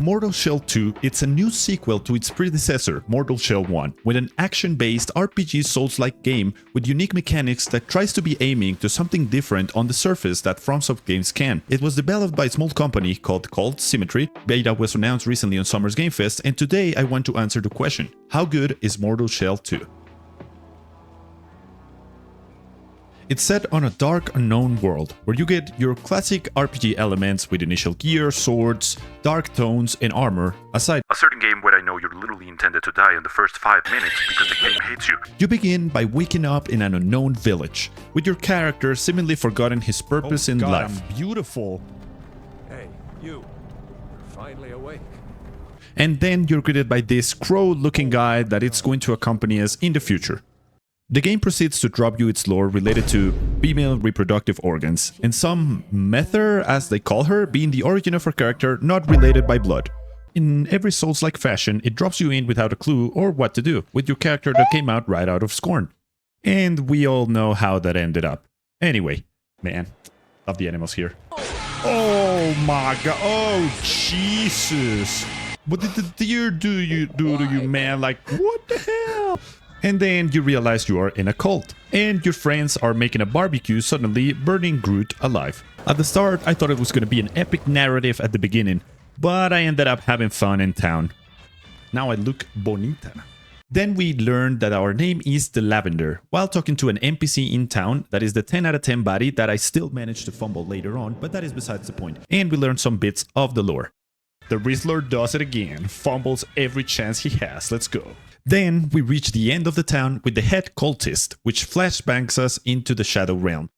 Mortal Shell 2, it's a new sequel to its predecessor, Mortal Shell 1, with an action-based RPG Souls-like game with unique mechanics that tries to be aiming to something different on the surface that FromSoft games can. It was developed by a small company called Symmetry. Beta was announced recently on Summer's Game Fest, and today I want to answer the question: how good is Mortal Shell 2? It's set on a dark, unknown world, where you get your classic RPG elements with initial gear, swords, dark tones, and armor, aside a certain game where I know you're literally intended to die in the first 5 minutes because the game hates you. You begin by waking up in an unknown village, with your character seemingly forgotten his purpose in life. I'm beautiful. Hey, you're finally awake. And then you're greeted by this crow-looking guy that it's going to accompany us in the future. The game proceeds to drop you its lore related to female reproductive organs, and some Mether, as they call her, being the origin of her character not related by blood. In every Souls-like fashion, it drops you in without a clue or what to do, with your character that came out right out of Scorn. And we all know how that ended up. Anyway, man, love the animals here. Oh my god. Oh, Jesus. What did the deer do to you, man? Like, what the hell? And then you realize you are in a cult, and your friends are making a barbecue, suddenly burning Groot alive. At the start, I thought it was going to be an epic narrative at the beginning, but I ended up having fun in town. Now I look bonita. Then we learned that our name is the Lavender, while talking to an NPC in town that is the 10 out of 10 body that I still managed to fumble later on, but that is besides the point. And we learned some bits of the lore. The Rizzler does it again. Fumbles every chance he has. Let's go. Then we reach the end of the town with the head cultist, which flashbangs us into the Shadow Realm.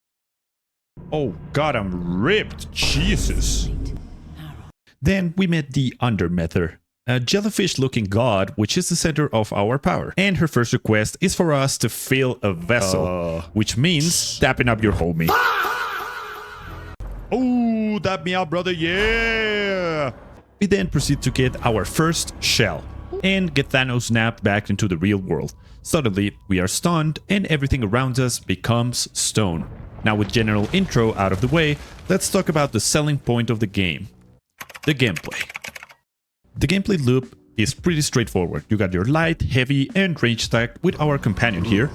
Oh god, I'm ripped. Jesus. Then we met the Undermether, a jellyfish-looking god which is the center of our power. And her first request is for us to fill a vessel, which means tapping up your homie. Oh, dap me out, brother. Yeah. We then proceed to get our first shell and get Thanos snapped back into the real world. Suddenly, we are stunned and everything around us becomes stone. Now with general intro out of the way, let's talk about the selling point of the game. The gameplay. The gameplay loop is pretty straightforward. You got your light, heavy, and range attack with our companion here,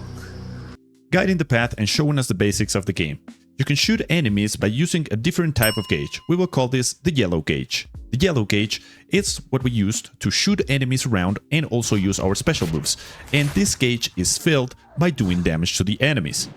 guiding the path and showing us the basics of the game. You can shoot enemies by using a different type of gauge. We will call this the yellow gauge. The yellow gauge is what we used to shoot enemies around and also use our special moves. And this gauge is filled by doing damage to the enemies.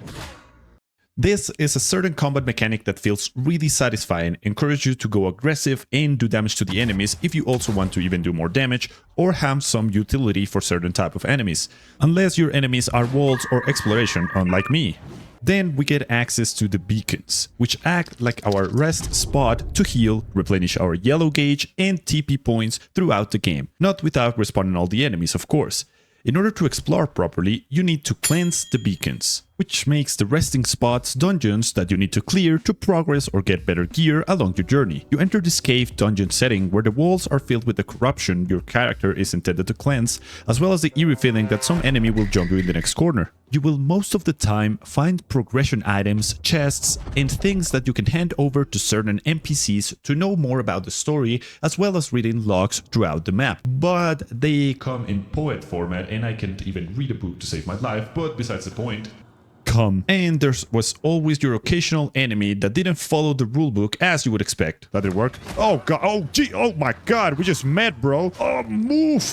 This is a certain combat mechanic that feels really satisfying, encourages you to go aggressive and do damage to the enemies if you also want to even do more damage or have some utility for certain type of enemies. Unless your enemies are walls or exploration, unlike me. Then we get access to the beacons, which act like our rest spot to heal, replenish our yellow gauge and TP points throughout the game, not without respawning all the enemies, of course. In order to explore properly, you need to cleanse the beacons, which makes the resting spots dungeons that you need to clear to progress or get better gear along your journey. You enter this cave dungeon setting where the walls are filled with the corruption your character is intended to cleanse, as well as the eerie feeling that some enemy will jump you in the next corner. You will most of the time find progression items, chests, and things that you can hand over to certain NPCs to know more about the story, as well as reading logs throughout the map. But they come in poet format and I can't even read a book to save my life, but besides the point. And there was always your occasional enemy that didn't follow the rulebook as you would expect. That did work. Oh god. Oh gee. Oh my god. We just met, bro. Oh, move.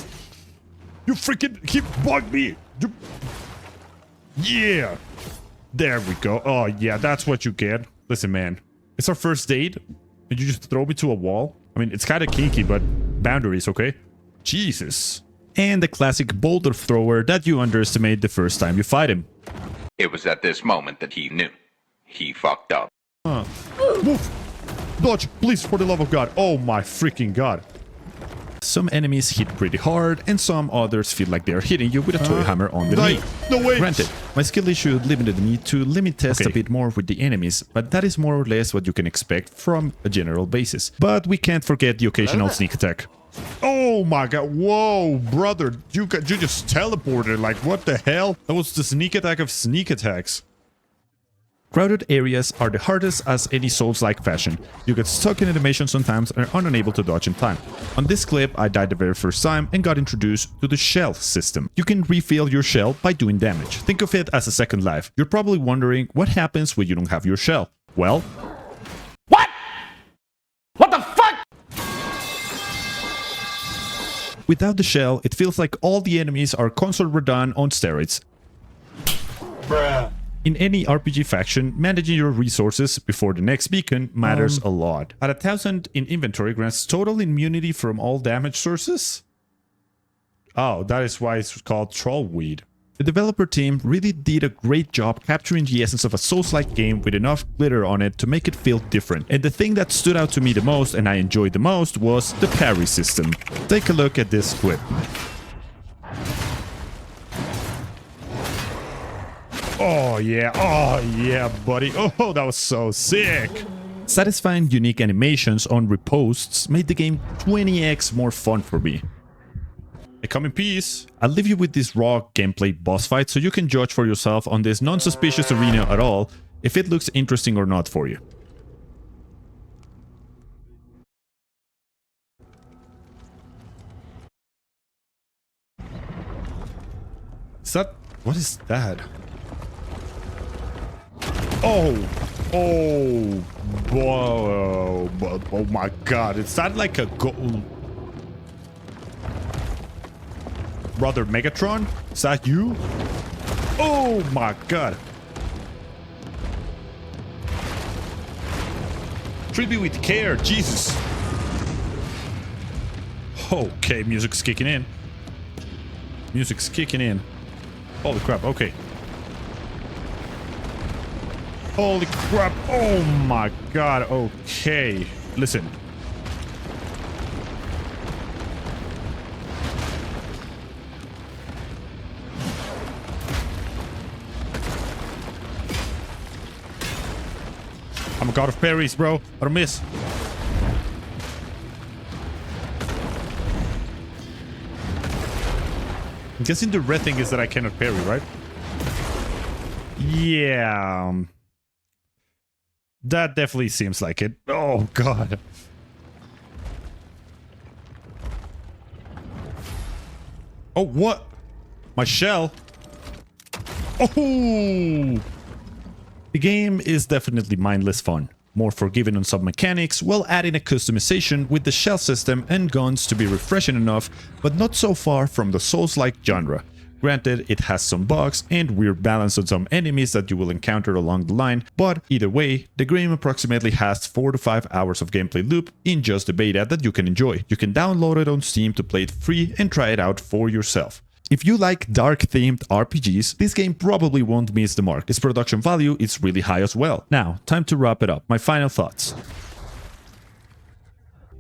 You freaking keep bugging me. Yeah. There we go. Oh yeah, that's what you get. Listen, man. It's our first date. And you just throw me to a wall? I mean, it's kind of kinky, but boundaries, okay? Jesus. And the classic boulder thrower that you underestimate the first time you fight him. It was at this moment that he knew. He fucked up. Move! Dodge, please, for the love of God. Oh my freaking god. Some enemies hit pretty hard, and some others feel like they're hitting you with a toy hammer on the knee. No way! Granted, my skill issue limited me to limit test a bit more with the enemies, but that is more or less what you can expect from a general basis. But we can't forget the occasional sneak attack. Oh my god, whoa, brother, you just teleported, like what the hell? That was the sneak attack of sneak attacks. Crowded areas are the hardest as any Souls-like fashion. You get stuck in animation sometimes and are unable to dodge in time. On this clip, I died the very first time and got introduced to the shell system. You can refill your shell by doing damage. Think of it as a second life. You're probably wondering what happens when you don't have your shell. Well... What? What the fuck? Without the shell, it feels like all the enemies are console Radon on steroids. Bruh. In any RPG faction, managing your resources before the next beacon matters a lot. At 1000 in inventory grants total immunity from all damage sources? Oh, that is why it's called Trollweed. The developer team really did a great job capturing the essence of a Souls-like game with enough glitter on it to make it feel different. And the thing that stood out to me the most and I enjoyed the most was the parry system. Take a look at this clip. Oh yeah, buddy. Oh, that was so sick. Satisfying unique animations on reposts made the game 20x more fun for me. I come in peace. I'll leave you with this raw gameplay boss fight so you can judge for yourself on this non-suspicious arena at all if it looks interesting or not for you. Is that... what is that? Oh, whoa, oh my god, is that like a Brother Megatron? Is that you? Oh my god. Treat me with care, Jesus. Okay, music's kicking in. Music's kicking in. Holy crap, okay. Holy crap, oh my god, okay. Listen. I'm a god of parries, bro. I don't miss. I'm guessing the red thing is that I cannot parry, right? Yeah. That definitely seems like it. Oh, God. Oh, what? My shell? Oh! The game is definitely mindless fun. More forgiving on some mechanics, while adding a customization with the shell system and guns to be refreshing enough, but not so far from the Souls-like genre. Granted, it has some bugs and weird balance on some enemies that you will encounter along the line, but either way, the game approximately has 4 to 5 hours of gameplay loop in just the beta that you can enjoy. You can download it on Steam to play it free and try it out for yourself. If you like dark-themed RPGs, this game probably won't miss the mark. Its production value is really high as well. Now, time to wrap it up. My final thoughts.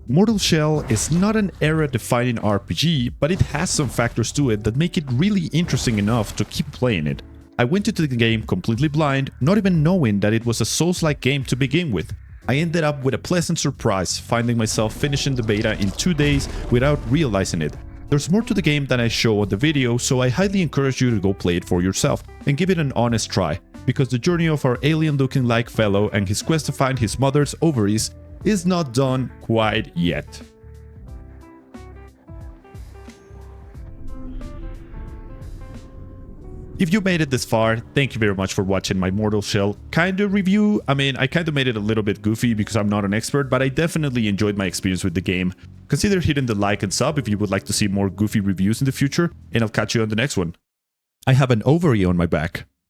Mortal Shell is not an era-defining RPG, but it has some factors to it that make it really interesting enough to keep playing it. I went into the game completely blind, not even knowing that it was a Souls-like game to begin with. I ended up with a pleasant surprise, finding myself finishing the beta in 2 days without realizing it. There's more to the game than I show on the video, so I highly encourage you to go play it for yourself and give it an honest try, because the journey of our alien-looking like fellow and his quest to find his mother's ovaries is not done quite yet. If you made it this far, thank you very much for watching my Mortal Shell kinda review. I mean, I kinda made it a little bit goofy because I'm not an expert, but I definitely enjoyed my experience with the game. Consider hitting the like and sub if you would like to see more goofy reviews in the future, and I'll catch you on the next one. I have an ovary on my back.